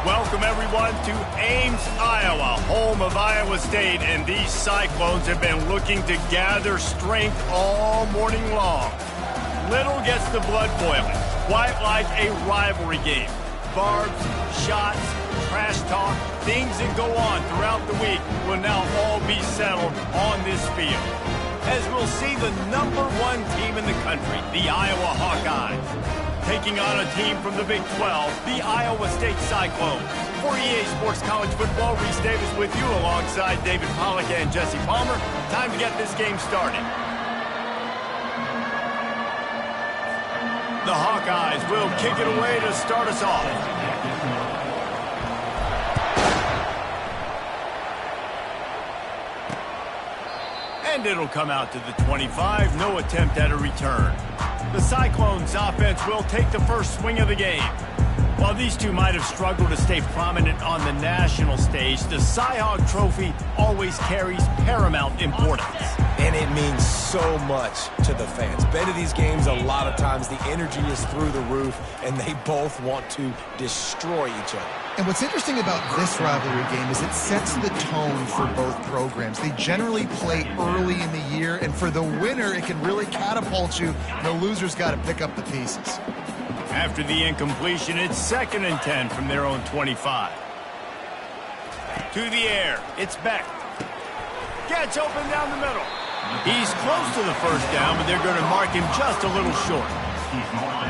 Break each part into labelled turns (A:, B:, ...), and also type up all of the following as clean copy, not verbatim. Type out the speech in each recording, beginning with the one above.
A: Welcome, everyone, to Ames, Iowa, home of Iowa State, and these Cyclones have been looking to gather strength all morning long. Little gets the blood boiling, quite like a rivalry game. Barbs, shots, trash talk, things that go on throughout the week will now all be settled on this field. As we'll see the #1 team in the country, the Iowa Hawkeyes, taking on a team from the Big 12, the Iowa State Cyclones. For EA Sports College Football, Reese Davis with you alongside David Pollack and Jesse Palmer. Time to get this game started. The Hawkeyes will kick it away to start us off. And it'll come out to the 25, no attempt at a return. The Cyclones offense will take the first swing of the game. While these two might have struggled to stay prominent on the national stage, the Cy-Hawk Trophy always carries paramount importance.
B: And it means so much to the fans. Bet of these games, a lot of times the energy is through the roof, and they both want to destroy each other.
C: And what's interesting about this rivalry game is it sets the tone for both programs. They generally play early in the year, and for the winner, it can really catapult you. The loser's got to pick up the pieces.
A: After the incompletion, it's 2nd and 10 from their own 25. To the air, it's Beck. Gets open down the middle. He's close to the first down, but they're going to mark him just a little short.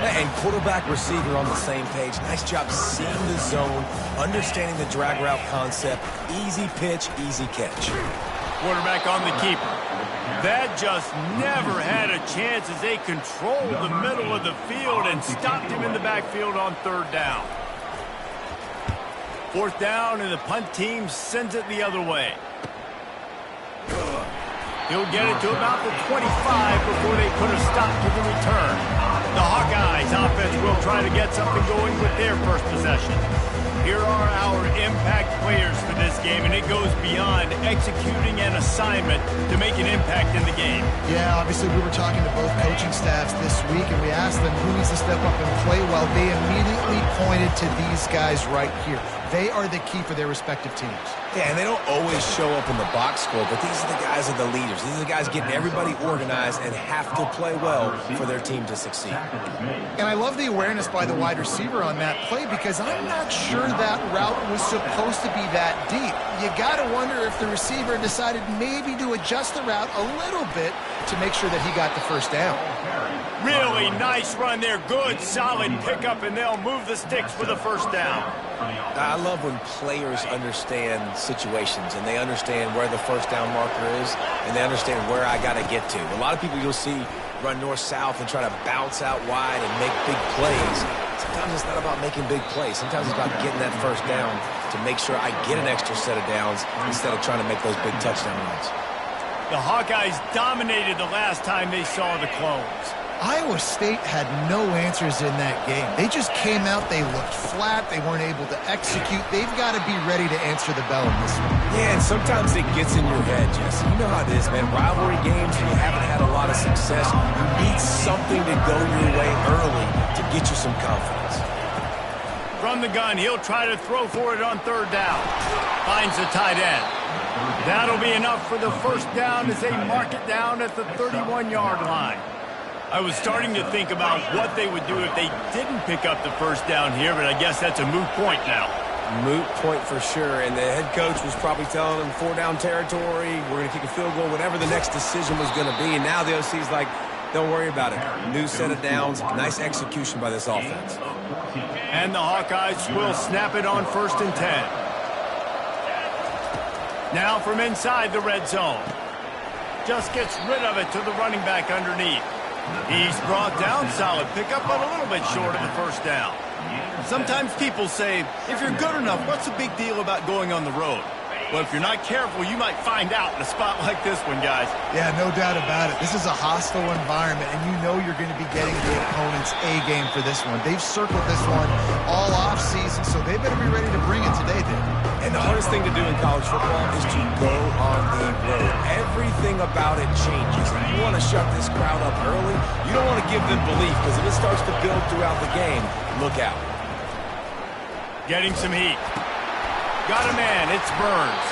B: And quarterback receiver on the same page. Nice job seeing the zone, understanding the drag route concept. Easy pitch, easy catch.
A: Quarterback on the keeper. That just never had a chance as they controlled the middle of the field and stopped him in the backfield on 3rd down. 4th down, and the punt team sends it the other way. He'll get it to about the 25 before they put a stop to the return. The Hawkeyes offense will try to get something going with their first possession. Here are our impact players for this game, and it goes beyond executing an assignment to make an impact in the game.
C: Yeah, obviously we were talking to both coaching staffs this week, and we asked them who needs to step up and play well. They immediately pointed to these guys right here. They are the key for their respective teams.
B: Yeah, and they don't always show up in the box score, but these are the guys that are the leaders. These are the guys getting everybody organized and have to play well for their team to succeed.
C: And I love the awareness by the wide receiver on that play because I'm not sure that route was supposed to be that deep. You got to wonder if the receiver decided maybe to adjust the route a little bit to make sure that he got the first down.
A: Really nice run there. Good, solid pickup, and they'll move the sticks for the first down.
B: I love when players understand situations and they understand where the first down marker is and they understand where I got to get to. A lot of people you'll see run north-south and try to bounce out wide and make big plays. Sometimes it's not about making big plays. Sometimes it's about getting that first down to make sure I get an extra set of downs instead of trying to make those big touchdown runs.
A: The Hawkeyes dominated the last time they saw the Clones.
C: Iowa State had no answers in that game. They just came out, they looked flat, they weren't able to execute. They've got to be ready to answer the bell in this one.
B: Yeah, and sometimes it gets in your head, Jesse. You know how it is, man. Rivalry games, when you haven't had a lot of success, you need something to go your way early to get you some confidence.
A: From the gun, he'll try to throw for it on 3rd down. Finds the tight end. That'll be enough for the first down as they mark it down at the 31-yard line. I was starting to think about what they would do if they didn't pick up the first down here, but I guess that's a moot point now.
B: Moot point for sure, and the head coach was probably telling them 4-down territory, we're going to kick a field goal, whatever the next decision was going to be, and now the OC's like, don't worry about it. New set of downs, nice execution by this offense.
A: And the Hawkeyes will snap it on 1st and 10. Now from inside the red zone. Just gets rid of it to the running back underneath. He's brought down, solid pickup, but a little bit short of the first down. Sometimes people say, if you're good enough, what's the big deal about going on the road? Well, if you're not careful, you might find out in a spot like this one, guys.
C: Yeah, no doubt about it. This is a hostile environment, and you know you're going to be getting the opponent's A-game for this one. They've circled this one all off-season, so they better be ready to bring it today, Dave.
B: And the hardest thing to do in college football is to go on the road. Everything about it changes. And you want to shut this crowd up early. You don't want to give them belief, because if it starts to build throughout the game, look out.
A: Getting some heat. Got a man, it's Burns.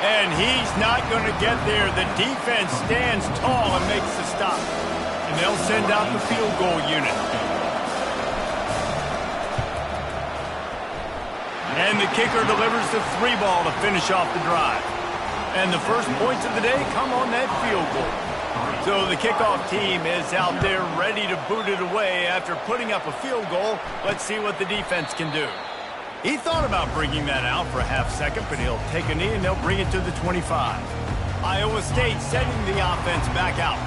A: And he's not going to get there. The defense stands tall and makes the stop. And they'll send out the field goal unit. And the kicker delivers the 3 ball to finish off the drive. And the first points of the day come on that field goal. So the kickoff team is out there ready to boot it away after putting up a field goal. Let's see what the defense can do. He thought about bringing that out for a half second, but he'll take a knee and they'll bring it to the 25. Iowa State sending the offense back out.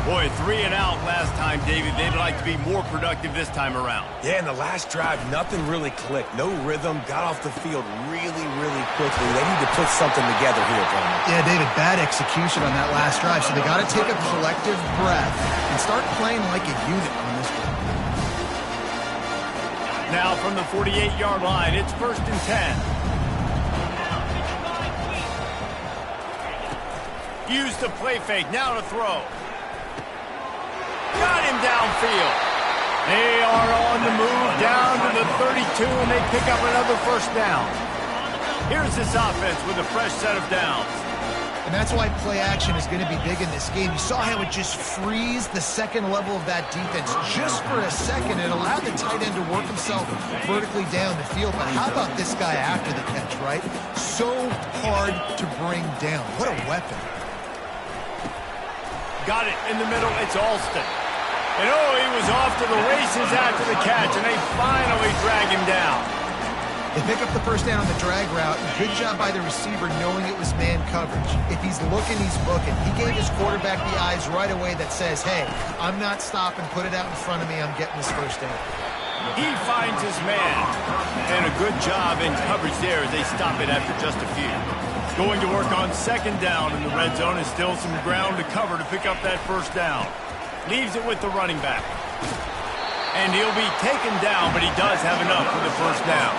A: Boy, 3 and out last time, David. They'd like to be more productive this time around.
B: Yeah, in the last drive, nothing really clicked. No rhythm, got off the field really, really quickly. They need to put something together here, Tony.
C: Yeah, David, bad execution on that last drive, so they got to take a collective breath and start playing like a unit on this one.
A: Now from the 48-yard line, it's 1st and 10. Use the play fake, now to throw. Got him downfield. They are on the move down to the 32, and they pick up another 1st down. Here's this offense with a fresh set of downs.
C: And that's why play action is going to be big in this game. You saw how it just frees the second level of that defense just for a second. It allowed the tight end to work himself vertically down the field. But how about this guy after the catch, right? So hard to bring down. What a weapon. Got it in the middle. It's Alston. And oh, he was off to the races after the catch, and they finally drag him down. They pick up the 1st down on the drag route. Good job by the receiver knowing it was man coverage. If he's looking, he's booking. He gave his quarterback the eyes right away that says, hey, I'm not stopping. Put it out in front of me. I'm getting this 1st down. He finds his man. And a good job in coverage there as they stop it after just a few. Going to work on 2nd down in the red zone is still some ground to cover to pick up that 1st down. Leaves it with the running back. And he'll be taken down, but he does have enough for the 1st down.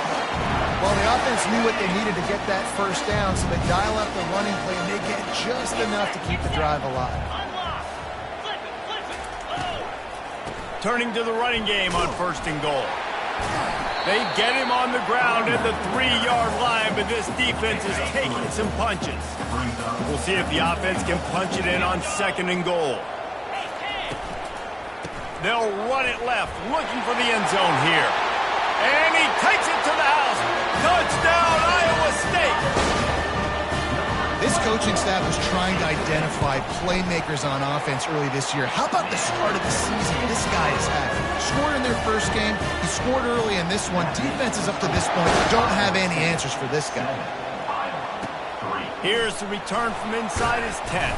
C: Well, the offense knew what they needed to get that 1st down, so they dial up the running play, and they get just enough to keep the drive alive. Turning to the running game on 1st and goal. They get him on the ground at the 3-yard line, but this defense is taking some punches. We'll see if the offense can punch it in on 2nd and goal. They'll run it left, looking for the end zone here. And he takes it to the house. Touchdown, Iowa State! This coaching staff was trying to identify playmakers on offense early this year. How about the start of the season this guy has had? Scored in their 1st game. He scored early in this one. Defenses up to this point don't have any answers for this guy. Here's the return from inside his 10.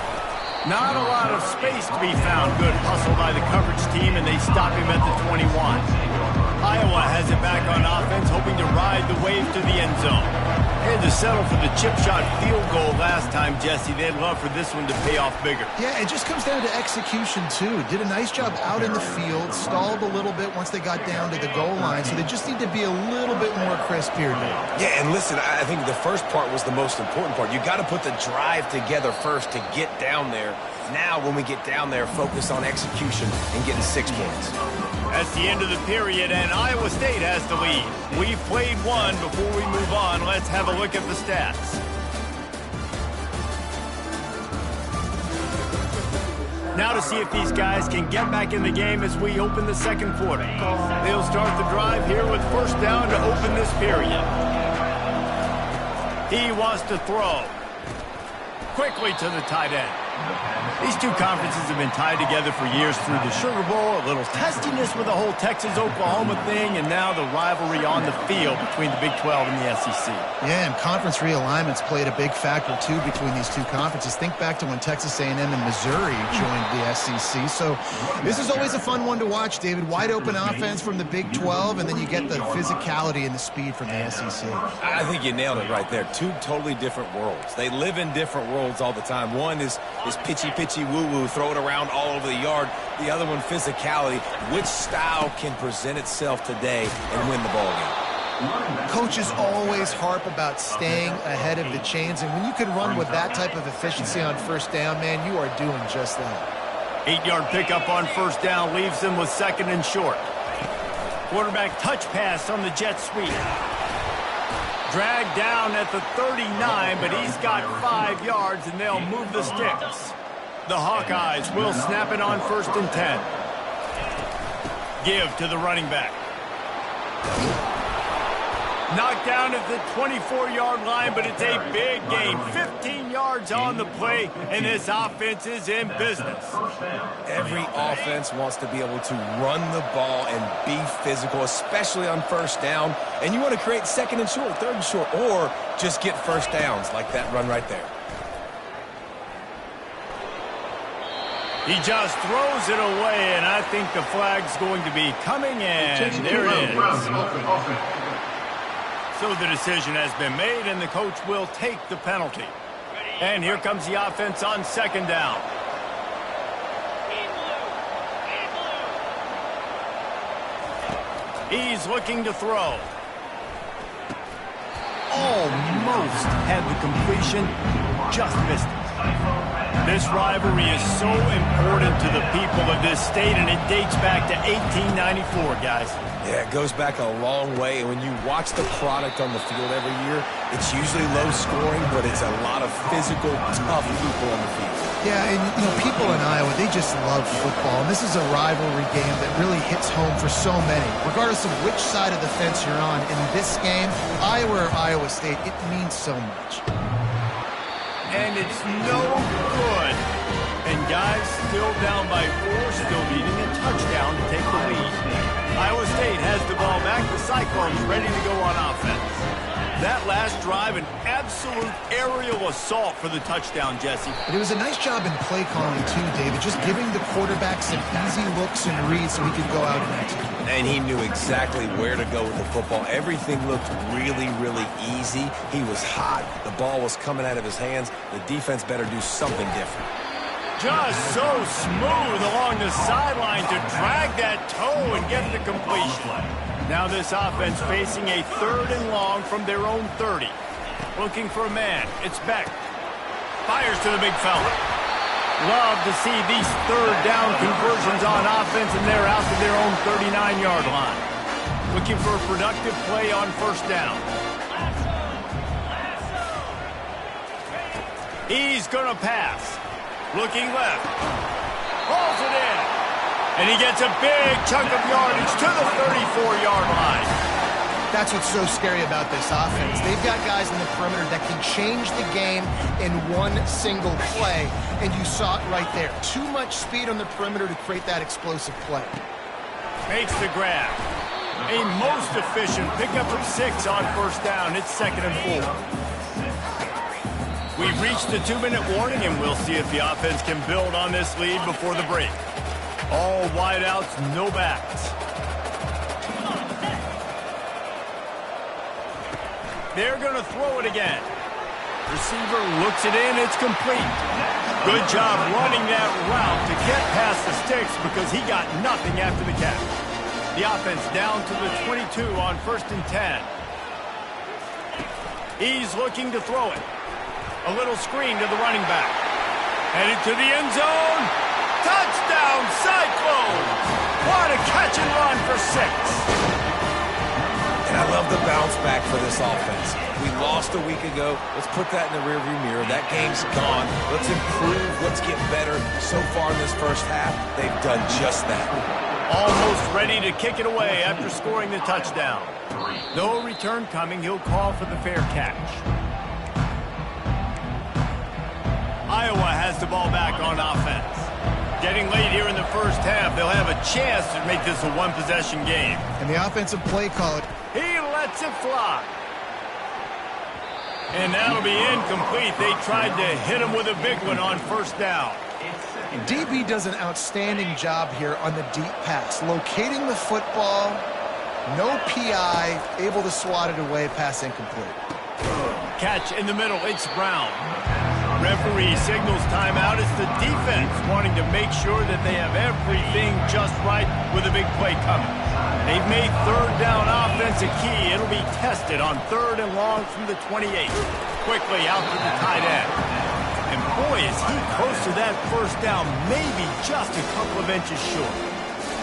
C: Not a lot of space to be found. Good hustle by the coverage team, and they stop him at the 21. Iowa has it back on offense, hoping to ride the wave to the end zone. They had to settle for the chip shot field goal last time, Jesse. They'd love for this one to pay off bigger. Yeah, it just comes down to execution, too. Did a nice job out in the field, stalled a little bit once they got down to the goal line, so they just need to be a little bit more crisp here now. Yeah, and listen, I think the first part was the most important part. You got to put the drive together first to get down there. Now, when we get down there, focus on execution and getting 6 points. That's the end of the period, and Iowa State has the lead. We've played one. Before we move on, let's have a look at the stats. Now to see if these guys can get back in the game as we open the 2nd quarter. They'll start the drive here with 1st down to open this period. He wants to throw. Quickly to the tight end. These two conferences have been tied together for years through the Sugar Bowl, a little testiness with the whole Texas-Oklahoma thing, and now the rivalry on the field between the Big 12 and the SEC. Yeah, and conference realignments played a big factor, too, between these two conferences. Think back to when Texas A&M and Missouri joined the SEC. So this is always a fun one to watch, David. Wide open offense from the Big 12, and then you get the physicality and the speed from the SEC.
B: I think you nailed it right there. Two totally different worlds. They live in different worlds all the time. One is pitchy, woo-woo, throw it around all over the yard. The other one, physicality. Which style can present itself today and win the ball game?
C: Coaches always harp about staying ahead of the chains, and when you can run with that type of efficiency on 1st down, man, you are doing just that.
A: 8-yard pickup on 1st down leaves them with 2nd and short. Quarterback touch pass on the jet sweep. Dragged down at the 39, but he's got 5 yards, and they'll move the sticks. The Hawkeyes will snap it on 1st and 10. Give to the running back. Knocked down at the 24-yard line, but it's a big gain. 15 yards on the play, and this offense is in business.
B: Every offense wants to be able to run the ball and be physical, especially on 1st down. And you want to create 2nd and short, 3rd and short, or just get 1st downs like that run right there.
A: He just throws it away, and I think the flag's going to be coming in. There it is. So the decision has been made, and the coach will take the penalty. And here comes the offense on 2nd down. He's looking to throw. Almost had the completion, just missed it. This rivalry is so important to the people of this state, and it dates back to 1894, guys.
B: Yeah, it goes back a long way, and when you watch the product on the field every year, it's usually low scoring, but it's a lot of physical, tough people on the field.
C: Yeah, and people in Iowa, they just love football, and this is a rivalry game that really hits home for so many. Regardless of which side of the fence you're on, in this game, Iowa or Iowa State, it means so much.
A: And it's no good. And guys, still down by 4, still needing a touchdown to take the lead. Iowa State has the ball back. The Cyclones ready to go on offense. That last drive, an absolute aerial assault for the touchdown, Jesse.
C: But it was a nice job in play calling too, David, just giving the quarterback some easy looks and reads so he could go out and execute.
B: And he knew exactly where to go with the football. Everything looked really, really easy. He was hot. The ball was coming out of his hands. The defense better do something different.
A: Just so smooth along the sideline to drag that toe and get it to completion. Now this offense facing a 3rd and long from their own 30. Looking for a man. It's Beck. Fires to the big fella. Love to see these 3rd down conversions on offense, and they're out to their own 39-yard line. Looking for a productive play on 1st down. He's going to pass. Looking left. Hauls it in. And he gets a big chunk of yardage to the 34-yard line.
C: That's what's so scary about this offense. They've got guys in the perimeter that can change the game in one single play, and you saw it right there. Too much speed on the perimeter to create that explosive play.
A: Makes the grab. A most efficient pickup of 6 on 1st down. It's 2nd and 4. We've reached the 2-minute warning, and we'll see if the offense can build on this lead before the break. All wideouts, no backs. They're going to throw it again. Receiver looks it in. It's complete. Good job running that route to get past the sticks because he got nothing after the catch. The offense down to the 22 on 1st and 10. He's looking to throw it. A little screen to the running back. Headed to the end zone. Touchdown, Cyclones! What a catch and run for 6.
B: And I love the bounce back for this offense. We lost a week ago. Let's put that in the rearview mirror. That game's gone. Let's improve. Let's get better. So far in this 1st half, they've done just that.
A: Almost ready to kick it away after scoring the touchdown. No return coming. He'll call for the fair catch. Iowa has the ball back on offense. Getting late here in the 1st half, they'll have a chance to make this a one-possession game.
C: And the offensive play call.
A: He lets it fly. And that'll be incomplete. They tried to hit him with a big one on 1st down.
C: DB does an outstanding job here on the deep pass. Locating the football, no PI, able to swat it away, pass incomplete.
A: Catch in the middle, it's Brown. Referee signals timeout. It's the defense wanting to make sure that they have everything just right with a big play coming. They've made 3rd down offense a key. It'll be tested on 3rd and long from the 28. Quickly out to the tight end. And boy, is he close to that 1st down, maybe just a couple of inches short.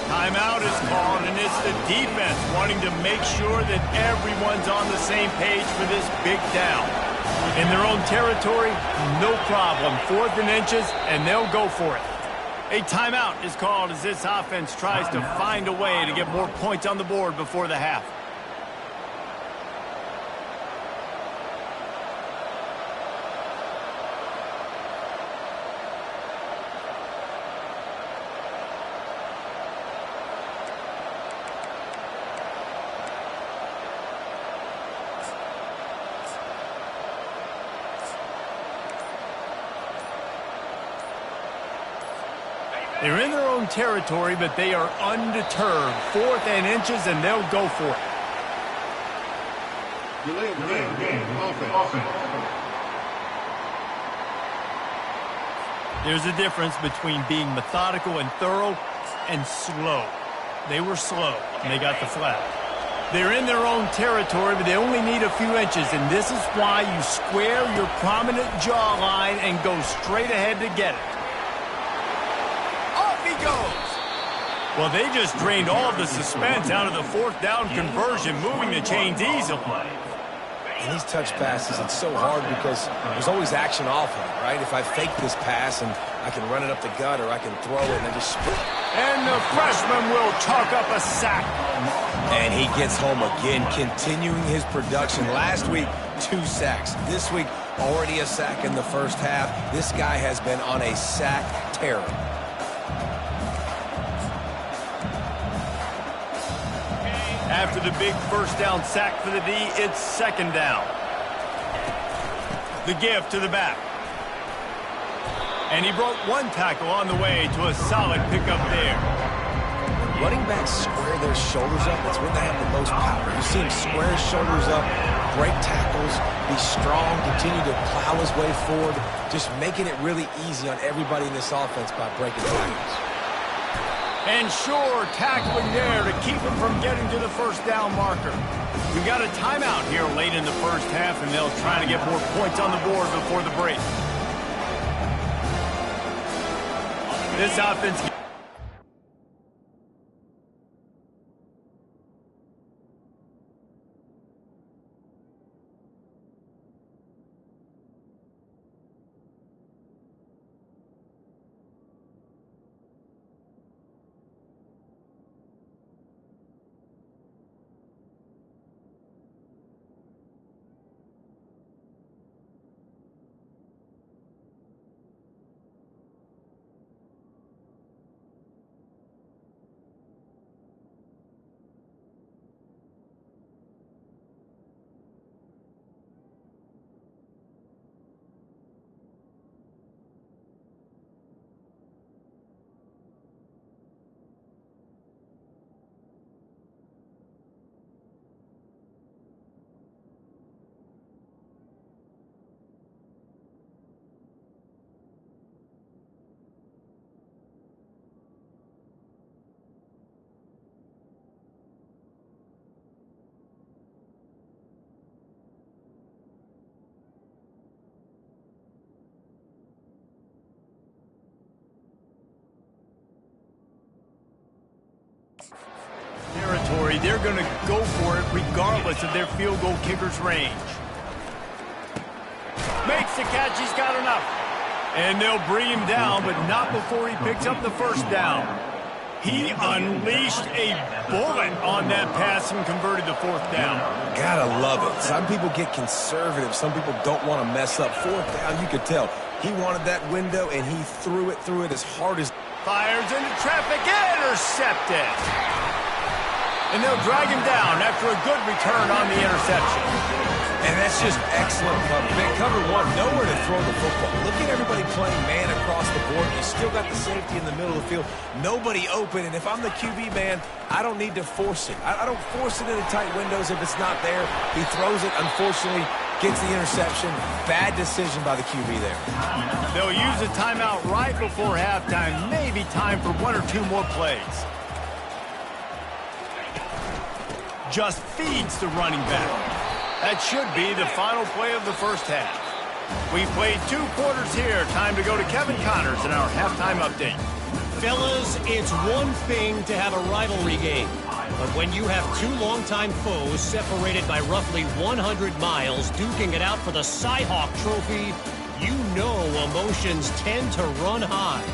A: Timeout is called, and it's the defense wanting to make sure that everyone's on the same page for this big down. In their own territory, no problem. 4th and inches, and they'll go for it. A timeout is called as this offense tries to find a way to get more points on the board before the half. They're in their own territory, but they are undeterred. 4th and inches, and they'll go for it. There's a difference between being methodical and thorough and slow. They were slow, and they got the flag. They're in their own territory, but they only need a few inches, and this is why you square your prominent jawline and go straight ahead to get it. Goes. Well, they just drained all of the suspense out of the 4th down conversion, moving the chains easily.
B: And these touch passes, it's so hard because there's always action off of it, right? If I fake this pass and I can run it up the gut or I can throw it and I just sprint.
A: And the freshman will chalk up a sack.
B: And he gets home again, continuing his production. Last week, 2 sacks. This week, already a sack in the first half. This guy has been on a sack tear.
A: After the big 1st down sack for the D, it's 2nd down. The give to the back. And he broke 1 tackle on the way to a solid pickup there.
B: Running backs square their shoulders up. That's when they have the most power. You see him square his shoulders up, break tackles, be strong, continue to plow his way forward, just making it really easy on everybody in this offense by breaking tackles.
A: And sure, tackling there to keep him from getting to the 1st down marker. We've got a timeout here late in the first half, and they'll try to get more points on the board before the break. This offense... territory, they're going to go for it regardless of their field goal kicker's range. Makes the catch, he's got enough. And they'll bring him down, but not before he picks up the 1st down. He unleashed a bullet on that pass and converted the 4th down.
B: Gotta love it. Some people get conservative. Some people don't want to mess up. 4th down, you could tell. He wanted that window, and he threw it as hard as...
A: Fires into traffic, intercepted. And they'll drag him down after a good return on the interception.
B: And that's just excellent cover. Man, cover 1, nowhere to throw the football. Look at everybody playing man across the board. You still got the safety in the middle of the field. Nobody open, and if I'm the QB, man, I don't need to force it. I don't force it into tight windows if it's not there. He throws it, unfortunately, gets the interception. Bad decision by the QB there.
A: They'll use a timeout right before halftime. Maybe time for 1 or 2 more plays. Just feeds the running back. That should be the final play of the first half. We've played 2 quarters here. Time to go to Kevin Connors in our halftime update.
D: Fellas, it's one thing to have a rivalry game, but when you have two longtime foes separated by roughly 100 miles duking it out for the Cy-Hawk Trophy, you know emotions tend to run high.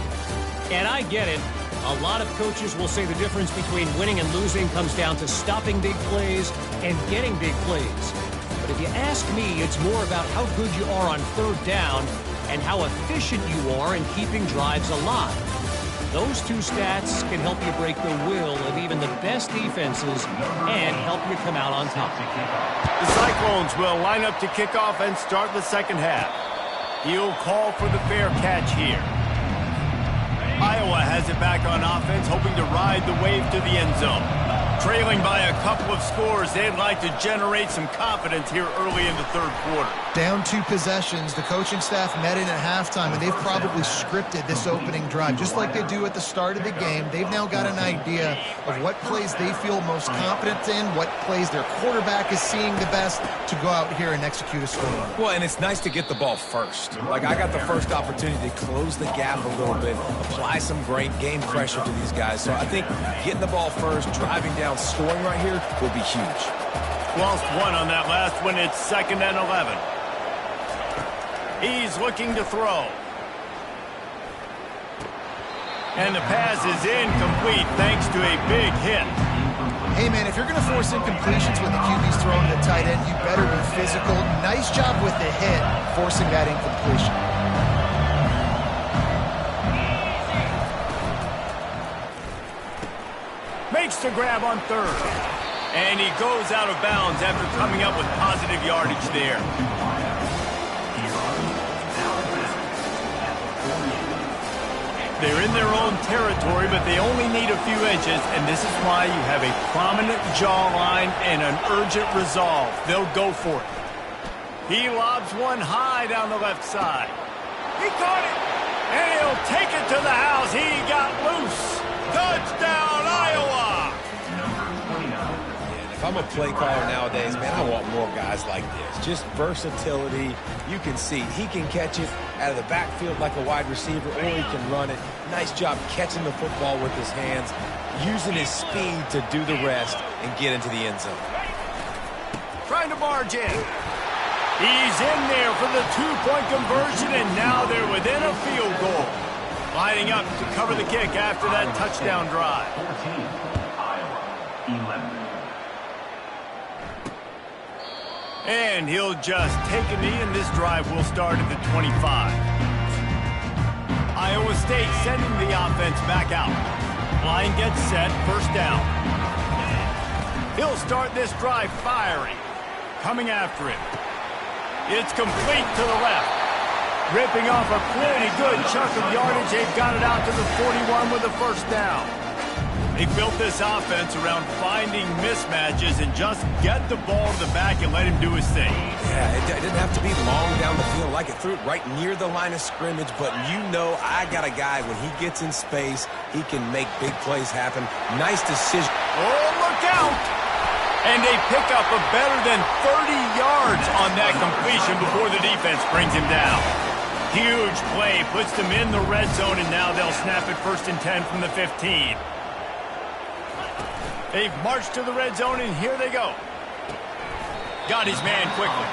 D: And I get it. A lot of coaches will say the difference between winning and losing comes down to stopping big plays and getting big plays. But if you ask me, it's more about how good you are on third down and how efficient you are in keeping drives alive. Those two stats can help you break the will of even the best defenses and help you come out on top.
A: The Cyclones will line up to kick off and start the second half. He'll call for the fair catch here. Iowa has it back on offense, hoping to ride the wave to the end zone. Trailing by a couple of scores, they'd like to generate some confidence here early in the third quarter.
C: Down 2 possessions, the coaching staff met in at halftime, and they've probably scripted this opening drive. Just like they do at the start of the game, they've now got an idea of what plays they feel most confident in, what plays their quarterback is seeing the best to go out here and execute a score.
B: Well, and it's nice to get the ball first. Like, I got the first opportunity to close the gap a little bit, apply some great game pressure to these guys. So I think getting the ball first, driving down, scoring right here will be huge.
A: Lost one on that last one. It's 2nd and 11. He's looking to throw. And the pass is incomplete thanks to a big hit.
C: Hey, man, if you're going to force incompletions when the QB's throwing to the tight end, you better be physical. Nice job with the hit, forcing that incompletion.
A: Makes the grab on third. And he goes out of bounds after coming up with positive yardage there. They're in their own territory, but they only need a few inches, and this is why you have a prominent jawline and an urgent resolve. They'll go for it. He lobs one high down the left side. He caught it, and he'll take it to the house. He got loose. Touchdown, Iowa!
B: If I'm a play caller nowadays, man, I want more guys like this. Just versatility. You can see he can catch it out of the backfield like a wide receiver, or he can run it. Nice job catching the football with his hands, using his speed to do the rest and get into the end zone.
A: Trying to barge in. He's in there for the two-point conversion, and now they're within a field goal. Lining up to cover the kick after that touchdown drive.
E: 14, Iowa, 11.
A: And he'll just take a knee, and this drive will start at the 25. Iowa State sending the offense back out. Line gets set, first down. He'll start this drive firing. Coming after it. It's complete to the left. Ripping off a pretty good chunk of yardage. They've got it out to the 41 with a first down. They built this offense around finding mismatches and just get the ball to the back and let him do his thing.
B: Yeah, it didn't have to be long down the field. Like it threw it right near the line of scrimmage, but you know I got a guy, when he gets in space, he can make big plays happen. Nice decision.
A: Oh, look out! And they pick up a better than 30 yards on that completion before the defense brings him down. Huge play, puts them in the red zone, and now they'll snap it 1st and 10 from the 15. They've marched to the red zone, and here they go. Got his man quickly.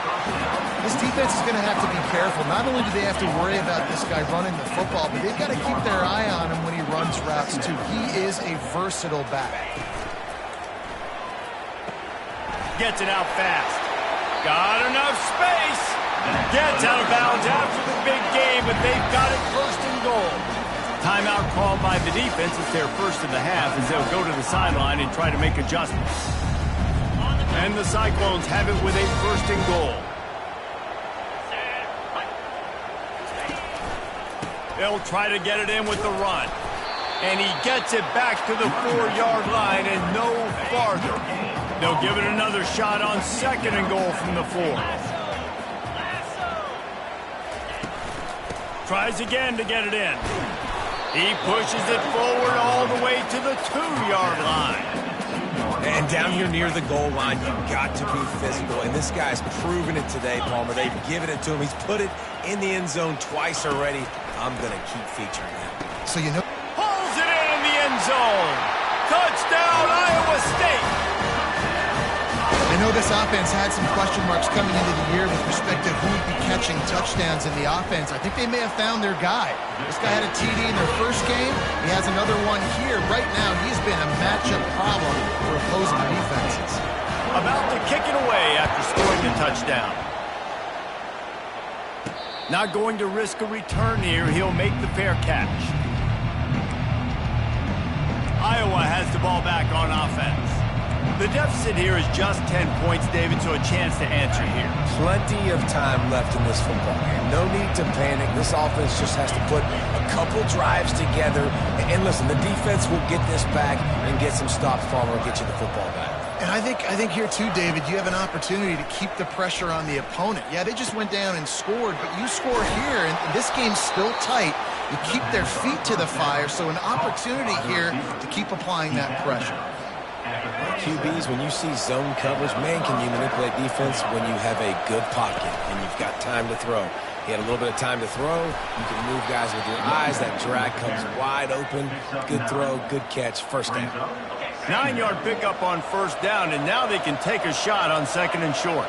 C: This defense is going to have to be careful. Not only do they have to worry about this guy running the football, but they've got to keep their eye on him when he runs routes, too. He is a versatile back.
A: Gets it out fast. Got enough space. Gets out of bounds after the big game, but they've got it 1st and goal. Timeout called by the defense. It's their first of the half as they'll go to the sideline and try to make adjustments. And the Cyclones have it with a 1st and goal. They'll try to get it in with the run. And he gets it back to the 4-yard line and no farther. They'll give it another shot on 2nd and goal from the 4. Tries again to get it in. He pushes it forward all the way to the 2-yard line.
B: And down here near the goal line, you've got to be physical. And this guy's proven it today, Palmer. They've given it to him. He's put it in the end zone twice already. I'm going to keep featuring him.
C: So you know...
A: Pulls it zone. Touchdown, Iowa State.
C: I know this offense had some question marks coming into the year with respect to who would be catching touchdowns in the offense. I think they may have found their guy. This guy had a TD in their first game. He has another one here. Right now, he's been a matchup problem for opposing defenses.
A: About to kick it away after scoring the touchdown. Not going to risk a return here. He'll make the fair catch. Iowa has the ball back on offense. The deficit here is just 10 points, David, so a chance to answer here.
B: Plenty of time left in this football game. No need to panic. This offense just has to put a couple drives together. And listen, the defense will get this back and get some stops for them or get you the football back.
C: And I think here too, David, you have an opportunity to keep the pressure on the opponent. Yeah, they just went down and scored, but you score here, and this game's still tight. You keep their feet to the fire, so an opportunity here to keep applying that pressure.
B: QBs, when you see zone coverage, man, can you manipulate defense when you have a good pocket and you've got time to throw. He had a little bit of time to throw. You can move guys with your eyes. That drag comes wide open. Good throw, good catch, first down.
A: 9-yard pickup on first down, and now they can take a shot on second and short.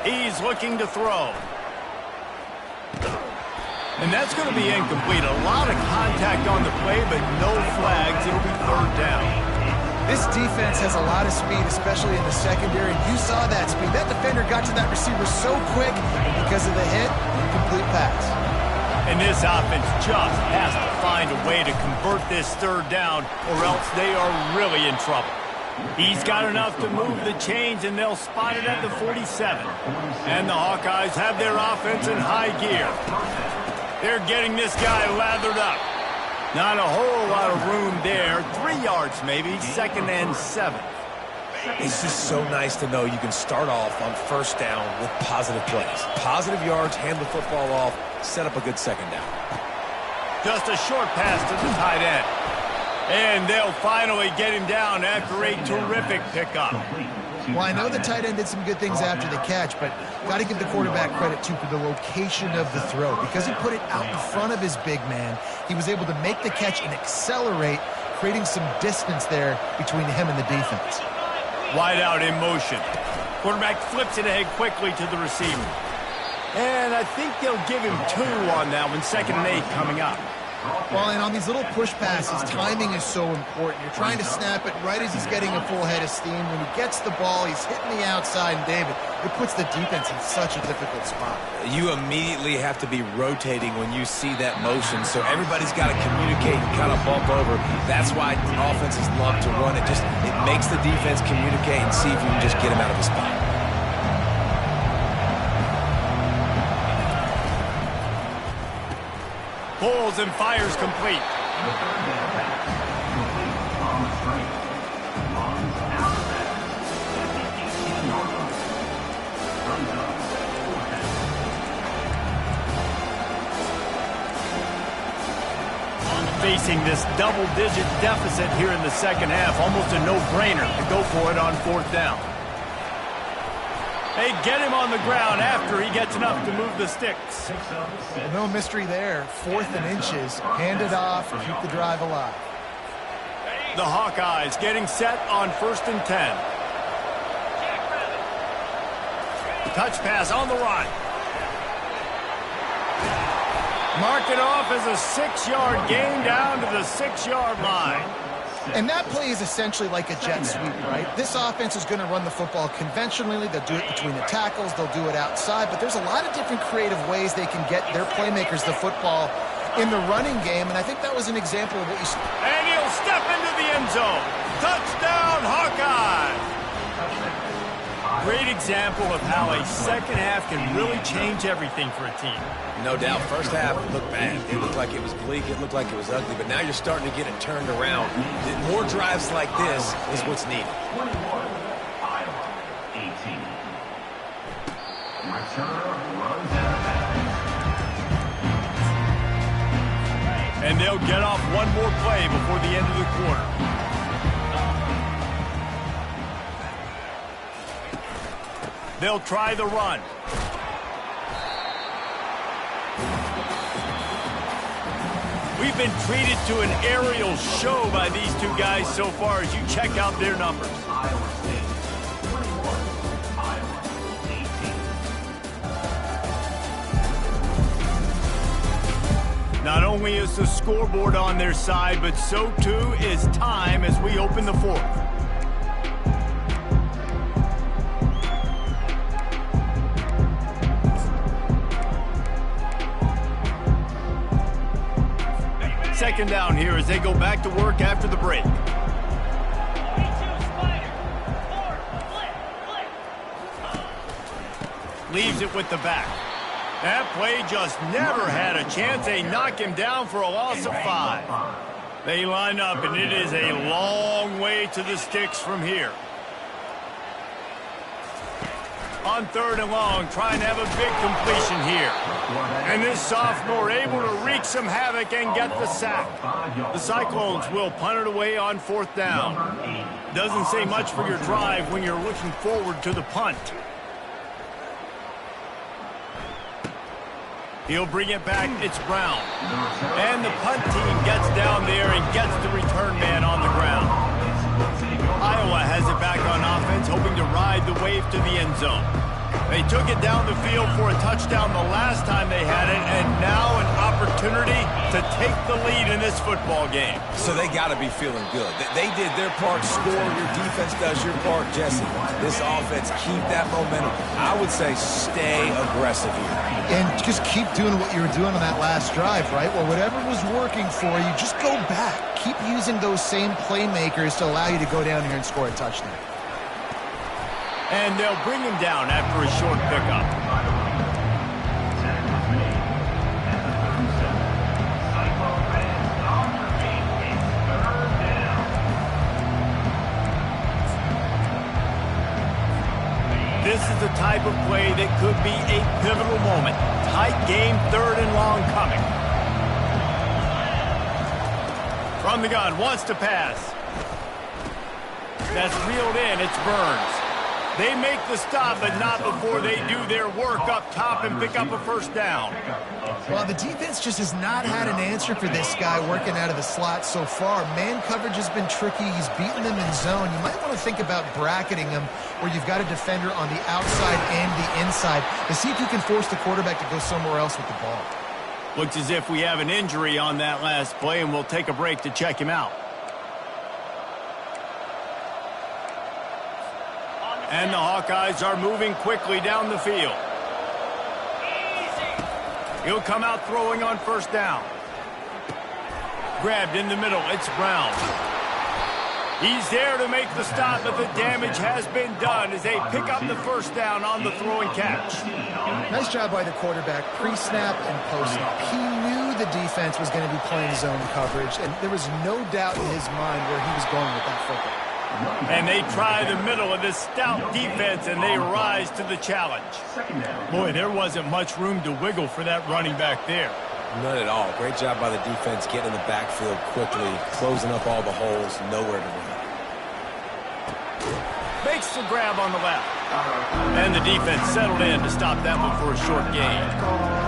A: He's looking to throw. And that's going to be incomplete. A lot of contact on the play, but no flags. It'll be third down.
C: This defense has a lot of speed, especially in the secondary. You saw that speed. That defender got to that receiver so quick, and because of the hit, complete pass.
A: And this offense just has to find a way to convert this third down, or else they are really in trouble. He's got enough to move the chains, and they'll spot it at the 47. And the Hawkeyes have their offense in high gear. They're getting this guy lathered up. Not a whole lot of room there. 3 yards maybe, second and 7.
B: It's just so nice to know you can start off on first down with positive plays. Positive yards, hand the football off, set up a good second down.
A: Just a short pass to the tight end. And they'll finally get him down after a terrific pickup.
C: Well, I know the tight end did some good things after the catch, but got to give the quarterback credit, too, for the location of the throw. Because he put it out in front of his big man, he was able to make the catch and accelerate, creating some distance there between him and the defense.
A: Wide out in motion. Quarterback flips it ahead quickly to the receiver. And I think they'll give him 2 on that one, 2nd and 8 coming up.
C: Well, and on these little push passes, timing is so important. You're trying to snap it right as he's getting a full head of steam. When he gets the ball, he's hitting the outside, and David, it puts the defense in such a difficult spot.
B: You immediately have to be rotating when you see that motion, so everybody's got to communicate and kind of bump over. That's why offenses love to run it. It makes the defense communicate and see if you can just get him out of his spot.
A: Pulls and fires complete. Facing this double-digit deficit here in the second half, almost a no-brainer to go for it on fourth down. They get him on the ground after he gets enough to move the sticks.
C: No mystery there. 4th and inches. Hand it off. Keep the drive alive.
A: The Hawkeyes getting set on 1st and 10. Touch pass on the run. Mark it off as a 6-yard gain down to the 6-yard line.
C: And that play is essentially like a jet sweep, right? This offense is going to run the football conventionally. They'll do it between the tackles. They'll do it outside. But there's a lot of different creative ways they can get their playmakers the football in the running game. And I think that was an example of what you saw.
A: And he'll step into the end zone. Touchdown, Hawkeye! Great example of how a second half can really change everything for a team.
B: No doubt. First half looked bad. It looked like it was bleak. It looked like it was ugly. But now you're starting to get it turned around. More drives like this is what's needed.
E: 21, Iowa, 18. Returner runs out of bounds.
A: And they'll get off one more play before the end of the quarter. They'll try the run. We've been treated to an aerial show by these two guys so far as you check out their numbers.
E: Iowa State 21, Iowa 18.
A: Not only is the scoreboard on their side, but so too is time as we open the fourth. Second down here as they go back to work after the break. Leaves it with the back. That play just never had a chance. They knock him down for a loss of 5. They line up, and it is a long way to the sticks from here. On 3rd and long, trying to have a big completion here. And this sophomore able to wreak some havoc and get the sack. The Cyclones will punt it away on 4th down. Doesn't say much for your drive when you're looking forward to the punt. He'll bring it back. It's Brown. And the punt team gets down there and gets the return man on the ground. Iowa has it back on offense, hoping to ride the wave to the end zone. They took it down the field for a touchdown the last time they had it, and now an opportunity to take the lead in this football game.
B: So they got to be feeling good. They did their part, score. Your defense does your part, Jesse. This offense, keep that momentum. I would say stay aggressive here.
C: And just keep doing what you were doing on that last drive, right? Well, whatever was working for you, just go back. Keep using those same playmakers to allow you to go down here and score a touchdown.
A: And they'll bring him down after a short pickup. This is the type of play that could be a pivotal moment. Tight game, 3rd and long coming. From the gun, wants to pass. That's reeled in, it's Burns. They make the stop, but not before they do their work up top and pick up a 1st down.
C: Well, the defense just has not had an answer for this guy working out of the slot so far. Man coverage has been tricky. He's beaten them in zone. You might want to think about bracketing him where you've got a defender on the outside and the inside to see if you can force the quarterback to go somewhere else with the ball.
A: Looks as if we have an injury on that last play, and we'll take a break to check him out. And the Hawkeyes are moving quickly down the field. He'll come out throwing on 1st down. Grabbed in the middle. It's Brown. He's there to make the stop, but the damage has been done as they pick up the 1st down on the throw and catch.
C: Nice job by the quarterback, pre-snap and post-snap. He knew the defense was going to be playing zone coverage, and there was no doubt in his mind where he was going with that football.
A: And they try the middle of this stout defense, and they rise to the challenge. Boy, there wasn't much room to wiggle for that running back there.
B: None at all. Great job by the defense getting in the backfield quickly, closing up all the holes, nowhere to run.
A: Makes the grab on the left. And the defense settled in to stop that one for a short gain.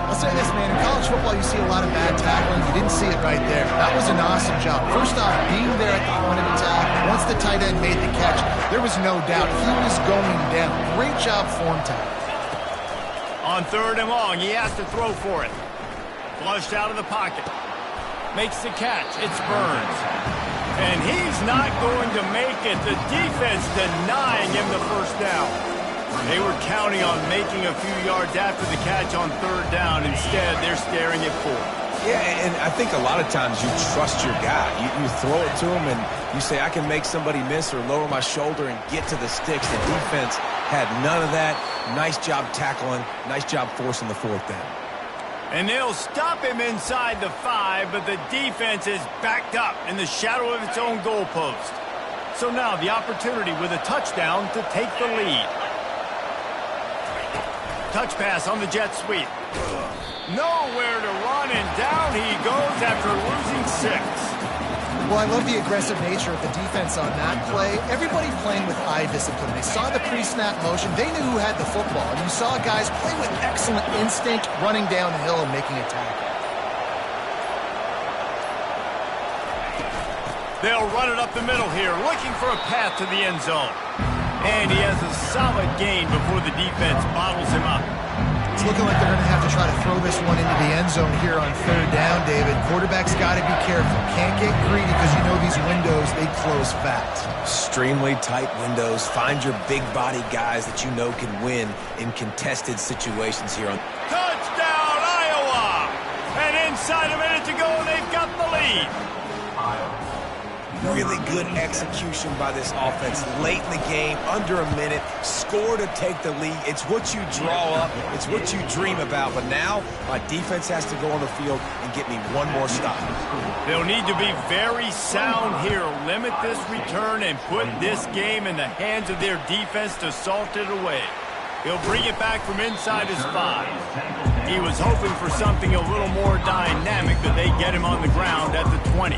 C: I'll say this, man. In college football, you see a lot of bad tackling. You didn't see it right there. That was an awesome job. First off, being there at the point of attack, once the tight end made the catch, there was no doubt he was going down. Great job form time.
A: On 3rd and long, he has to throw for it. Flushed out of the pocket. Makes the catch. It's Burns. And he's not going to make it. The defense denying him the 1st down. They were counting on making a few yards after the catch on 3rd down. Instead, they're staring at 4th.
B: Yeah, and I think a lot of times you trust your guy. You throw it to him and you say, I can make somebody miss or lower my shoulder and get to the sticks. The defense had none of that. Nice job tackling. Nice job forcing the 4th down.
A: And they'll stop him inside the 5, but the defense is backed up in the shadow of its own goalpost. So now the opportunity with a touchdown to take the lead. Touch pass on the jet sweep. Nowhere to run, and down he goes after losing 6.
C: Well, I love the aggressive nature of the defense on that play. Everybody playing with eye discipline. They saw the pre-snap motion. They knew who had the football. And you saw guys play with excellent instinct, running down the hill and making a tackle.
A: They'll run it up the middle here, looking for a path to the end zone. And he has a solid gain before the defense bottles him up.
C: It's looking like they're going to have to try to throw this one into the end zone here on third down, David. Quarterback's got to be careful. Can't get greedy because you know these windows, they close fast.
B: Extremely tight windows. Find your big body guys that you know can win in contested situations here.
A: Touchdown, Iowa! And inside a minute to go, they've got the lead.
B: Really good execution by this offense late in the game, under a minute, score to take the lead. It's what you draw up, it's what you dream about. But now, my defense has to go on the field and get me one more stop.
A: They'll need to be very sound here, limit this return, and put this game in the hands of their defense to salt it away. He'll bring it back from inside his 5. He was hoping for something a little more dynamic, but they get him on the ground at the 20.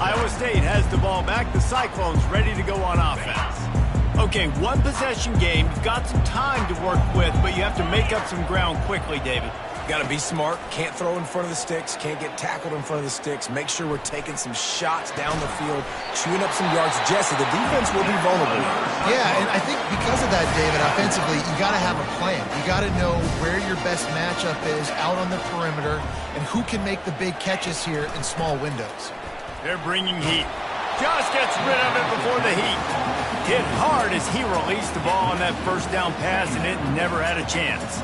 A: Iowa State has the ball back. The Cyclones ready to go on offense. Okay, one possession game. You've got some time to work with, but you have to make up some ground quickly, David.
B: Got to be smart. Can't throw in front of the sticks. Can't get tackled in front of the sticks. Make sure we're taking some shots down the field, chewing up some yards. Jesse, the defense will be vulnerable.
C: Yeah, and I think because of that, David, offensively, you got to have a plan. You got to know where your best matchup is out on the perimeter and who can make the big catches here in small windows.
A: They're bringing heat. Just gets rid of it before the heat. Hit hard as he released the ball on that first down pass, and it never had a chance.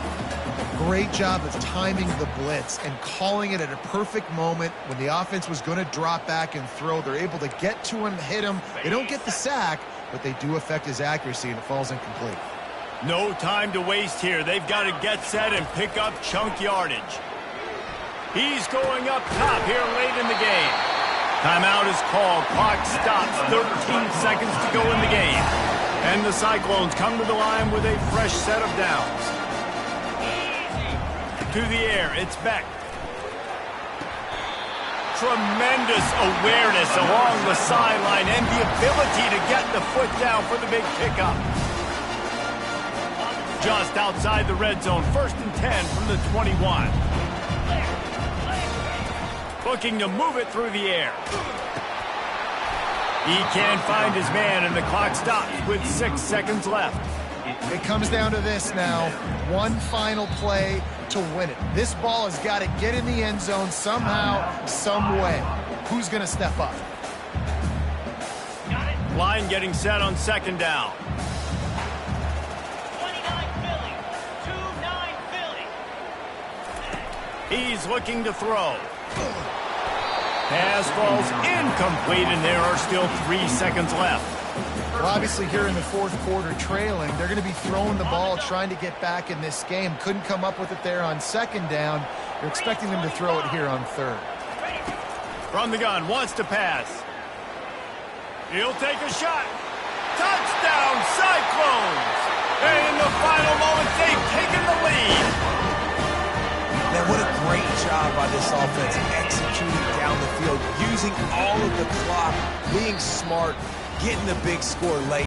C: Great job of timing the blitz and calling it at a perfect moment when the offense was going to drop back and throw. They're able to get to him, hit him. They don't get the sack, but they do affect his accuracy, and it falls incomplete.
A: No time to waste here. They've got to get set and pick up chunk yardage. He's going up top here late in the game. Timeout is called. Clock stops. 13 seconds to go in the game. And the Cyclones come to the line with a fresh set of downs. To the air, it's Beck. Tremendous awareness along the sideline and the ability to get the foot down for the big pickup. Just outside the red zone, 1st and 10 from the 21. Looking to move it through the air. He can't find his man, and the clock stops with 6 seconds left.
C: It comes down to this now. One final play to win it. This ball has got to get in the end zone somehow, some way. Who's going to step up?
A: Line getting set on 2nd down.
E: 29 Philly. 2-9 Philly.
A: He's looking to throw. Pass falls incomplete, and there are still 3 seconds left.
C: Well, obviously here in the 4th quarter trailing, they're going to be throwing the ball, trying to get back in this game. Couldn't come up with it there on 2nd down. You're expecting them to throw it here on 3rd.
A: From the gun, wants to pass. He'll take a shot. Touchdown, Cyclones! And in the final moments, they've taken the lead.
B: Now, what a great job by this offense executing down the field, using all of the clock, being smart, getting the big score late.